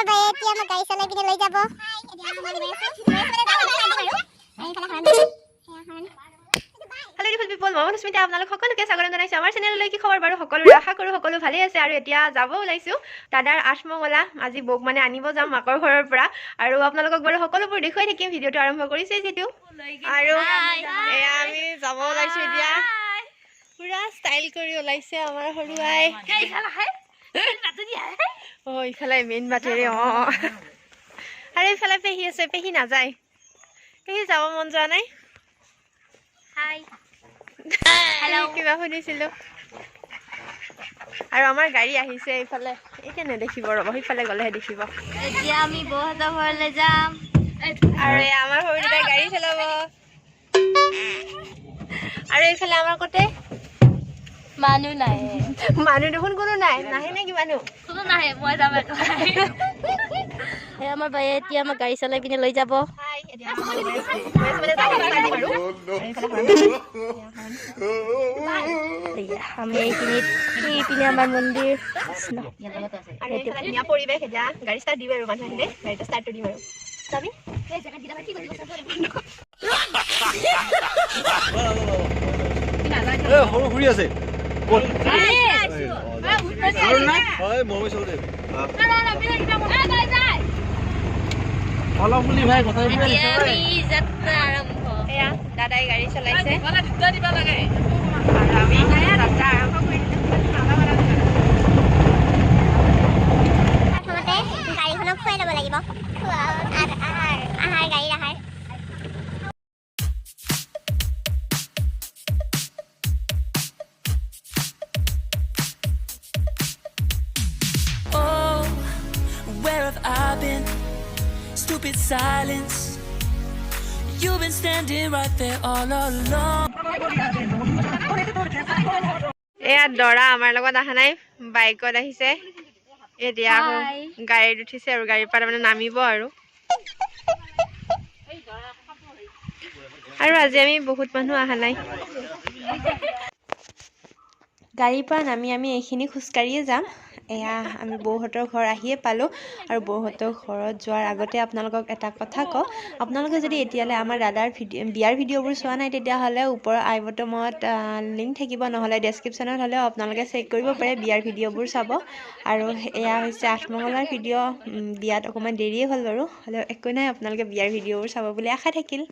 আমাৰ বায়ে এতিয়া আমাক গাড়ী চলাই পিনে লৈ যাব Hello beautiful people, মই স্মিতা আপোনালোক সকলোকে স্বাগতম জনাইছো আমাৰ চেনেললৈ। কি খবৰ বাৰু সকলোৰে? আশা কৰো সকলো ভালে আছে। আৰু এতিয়া যাব ওলাইছো দাদাৰ আঠমঙলা। আজি বক মানে আনিব যাম মাকৰ ঘৰৰ পৰা। আৰু আপোনালোকক বাৰু সকলোবোৰ দেখুৱাই থাকিম। ভিডিওটো আৰম্ভ কৰিছে যেটো। আৰু এয়া আমি যাব ওলাইছো এতিয়া। পুৰা ষ্টাইল কৰি ওলাইছে আমাৰ হৰুৱাই। ও ইফালে মেইন বাটেৰে আৰু ইফালে পেহী আছে। পেহী নাযায়, পেহী যাব মন যোৱা নাই। হাই হেল্ল' কিবা শুনিছিলো। আৰু আমাৰ গাড়ী আহিছে ইফালে। এতিয়া নেদেখিব, ৰ'ব সিফালে গ'লেহে দেখিব। এতিয়া আমি বৌহঁতৰ ঘৰলৈ যাম। আৰু আমাৰ সৰুদাই গাড়ী চলাব। আৰু এইফালে আমাৰ কতে মানুহ নাই, মানুহ দেখোন কোনো নাই। নাহে নেকি মানুহ? কোনো নাহে, মই যাম আকৌ। আমাৰ বায়ে এতিয়া আমাক গাড়ী চলাই পিনে লৈ যাব। আমি এইখিনিত এইপিনে আমাৰ মন্দিৰ ধুনীয়া পৰিৱেশ। এতিয়া গাড়ী ষ্টাৰ্ট দিম আৰু মানুহ আহিলে গাড়ীটো ষ্টাৰ্টটো দিম আৰু চাবি। সৰু ঘূৰি আছে অলপ বুলি ভাই কথা এয়া দাদাই গাড়ী চলাইছে আৰু আমি যাত্ৰা আৰম্ভ কৰিম। প্ৰথমতে গাড়ীখনক খুৱাই ল'ব লাগিব। আহাৰ গাড়ীৰ আহাৰ। Where have I been? Stupid silence. You've been standing right there all along. এয়া দৰা আমাৰ লগত অহা নাই, বাইকত আহিছে। এতিয়া আকৌ গাড়ীত উঠিছে আৰু গাড়ীৰ পৰা মানে নামিব আৰু আজি আমি বহুত মানুহ অহা নাই। গাড়ীৰ পৰা নামি আমি এইখিনি খোজকাঢ়িয়ে যাম। এয়া আমি বৌহঁতৰ ঘৰ আহিয়ে পালোঁ। আৰু বৌহঁতৰ ঘৰত যোৱাৰ আগতে আপোনালোকক এটা কথা কওঁ, আপোনালোকে যদি এতিয়ালৈ আমাৰ দাদাৰ বিয়াৰ ভিডিঅ'বোৰ চোৱা নাই তেতিয়াহ'লে ওপৰৰ আই বটমত লিংক থাকিব, নহ'লে ডেছক্ৰিপশ্যনত হ'লেও আপোনালোকে চেক কৰিব পাৰে, বিয়াৰ ভিডিঅ'বোৰ চাব। আৰু এয়া হৈছে আঠমঙলাৰ ভিডিঅ'। বিয়াত অকণমান দেৰিয়ে হ'ল বাৰু, হ'লেও একো নাই, আপোনালোকে বিয়াৰ ভিডিঅ'বোৰ চাব বুলি আশা থাকিল।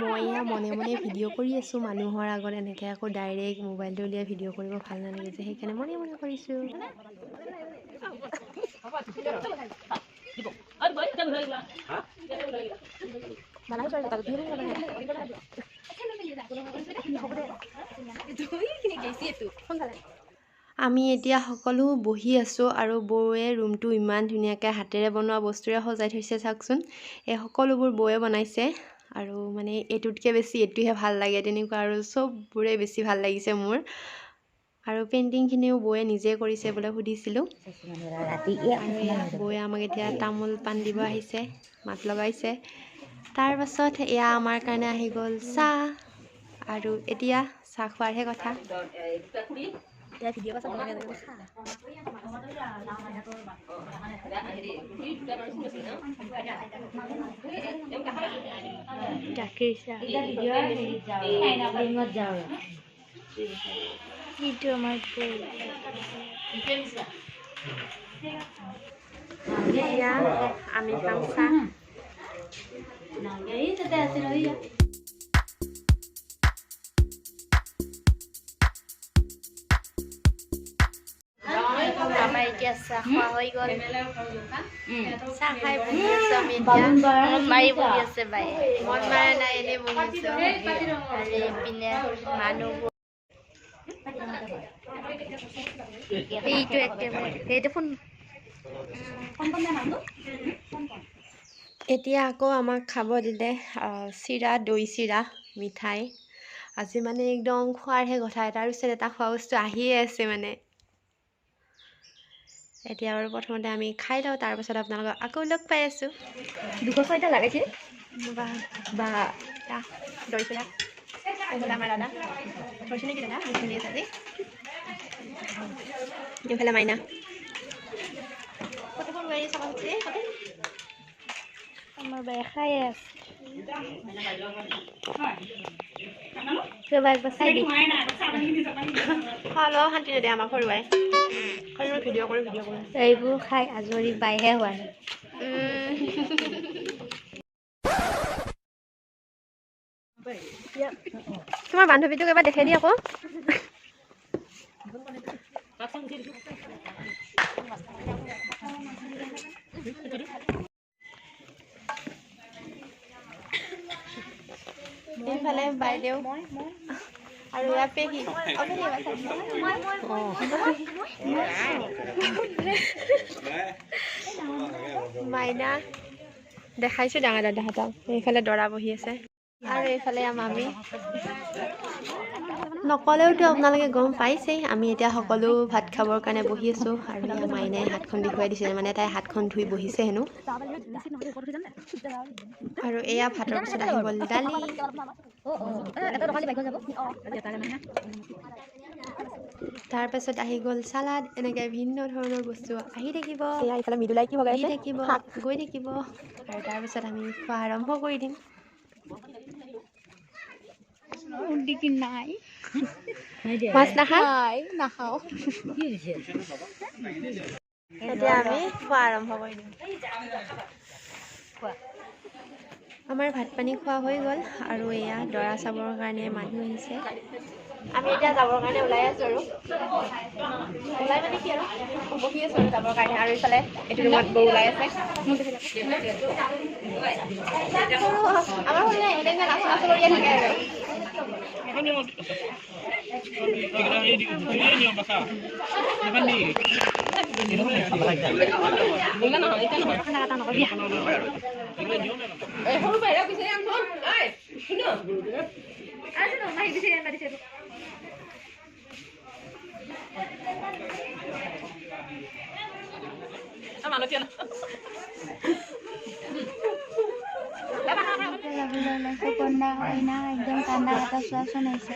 মই এয়া মনে মনে ভিডিঅ' কৰি আছোঁ মানুহৰ আগত। এনেকৈ আকৌ ডাইৰেক্ট মোবাইলটো উলিয়াই ভিডিঅ' কৰিব ভাল নালাগে যে, সেইকাৰণে মনে মনে কৰিছোঁ। আমি এতিয়া সকলো বহি আছোঁ আৰু বৌয়ে ৰুমটো ইমান ধুনীয়াকৈ হাতেৰে বনোৱা বস্তুৰে সজাই থৈছে চাওকচোন। এই সকলোবোৰ বৌয়ে বনাইছে আৰু মানে এইটোতকৈ বেছি এইটোহে ভাল লাগে তেনেকুৱা, আৰু চববোৰে বেছি ভাল লাগিছে মোৰ। আৰু পেইণ্টিংখিনিও বৌয়ে নিজে কৰিছে বোলে, সুধিছিলোঁ। আৰু বৌয়ে আমাক এতিয়া তামোল পাণ দিব আহিছে, মাত লগাইছে। তাৰ পাছত এয়া আমাৰ কাৰণে আহি গ'ল চাহ। আৰু এতিয়া চাহ খোৱাৰহে কথা। গাখীৰ চাহ এইটো আমাৰ এতিয়া আমি খাম চাহ। আমাৰ এতিয়া চাহ খোৱা হৈ গ'ল। চাহ খাই বহি আছোঁ আমি এতিয়া। মন মাৰি বহি আছে বায়ে। মন মাৰা নাই, এনেই বহিছোঁ। আৰু এইপিনে মানুহবোৰ এইটো একেবাৰে সেইটো ফোন। এতিয়া আকৌ আমাক খাব দিলে চিৰা, দৈ চিৰা, মিঠাই। আজি মানে একদম খোৱাৰহে কথা, এটাৰ পিছত এটা খোৱা বস্তু আহিয়ে আছে মানে। এতিয়া বাৰু প্ৰথমতে আমি খাই লওঁ, তাৰপাছত আপোনালোকক আকৌ লগ পাই আছোঁ। 206টা লাগাইছে বা দৈ চিৰা আমাৰ দাদা থৈছে নেকি দাদা? এইফালে মাইনা আমাৰ বাই খাই আছে ৰবা একবাৰ চাই দি খোৱা লোৱা শান্তি নিদিয়ে আমাক সৰুৱাই ভিডিঅ' কৰোঁ এইবোৰ খাই আজৰি বাইহে হোৱা নাই তোমাৰ বান্ধৱীটোক এবাৰ দেখাই দি আকৌ এইফালে বাইদেউ আৰু ইয়াৰ পেহী মাইনা দেখাইছোঁ ডাঙৰ দাদাহঁতক এইফালে দৰা বহি আছে আৰু এইফালে মামী নকলেওতো আপোনালোকে গম পাইছেই আমি এতিয়া সকলো ভাত খাবৰ কাৰণে বহি আছোঁ আৰু মাইনাই হাতখন দেখুৱাই দিছে মানে তাই হাতখন ধুই বহিছে হেনো আৰু এয়া ভাতৰ পিছত আহি গ'ল দালি তাৰপাছত আহি গ'ল চালাড এনেকৈ ভিন্ন ধৰণৰ বস্তু আহি থাকিব এইফালে মৃদুলাই কি ভগাই থাকিব গৈ থাকিব আৰু তাৰপিছত আমি খোৱা আৰম্ভ কৰি দিম মাছ নাখাওঁ এতিয়া আমি খোৱা আৰম্ভ কৰি দিম আমাৰ ভাত পানী খোৱা হৈ গ'ল আৰু এয়া দৰা চাবৰ কাৰণে মানুহ আহিছে আমি এতিয়া যাবৰ কাৰণে ওলাই আছোঁ আৰু ওলাই মানে কি আৰু বহি আছোঁ আৰু যাবৰ কাৰণে আৰু এইফালে এইটো ৰুমত বৌ ওলাই আছে আমাৰ হ'লে এনেকৈ নাচো নাচো কৰিয়ে থাকে আৰু একদম ঠাণ্ডা এটা চোৱা চোনাইছে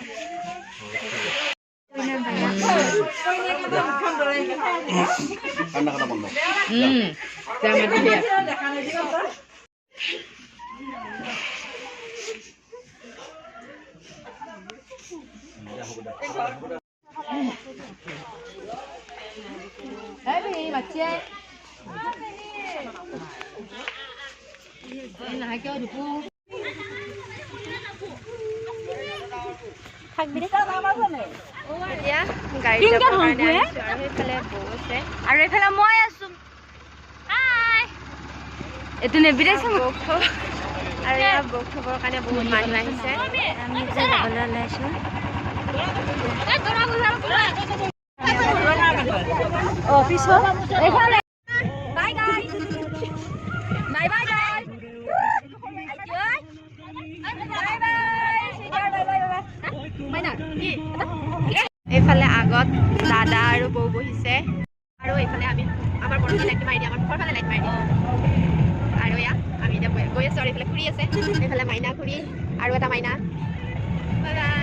এতিয়া গাড়ী যাবৰ কাৰণে আহিছোঁ আৰু সেইফালে বৌ আছে আৰু এইফালে মই আছো এইটো নেবিৰাইছে আৰু ইয়াত বৌক থবৰ কাৰণে বহুত মানুহ আহিছে আমি এতিয়া যাবলৈ ওলাইছোঁ অফিচত এইফালে এইফালে আগত দাদা আৰু বৌ বহিছে আৰু এইফালে আমি আমাৰ বৰফালে লাইট মাৰি দিম আমাৰ মুখৰফালে লাইট মাৰি দিম আৰু এয়া আমি এতিয়া গৈ আছোঁ আৰু এইফালে খুৰী আছে এইফালে মাইনা খুৰী আৰু এটা মাইনা বাই বাই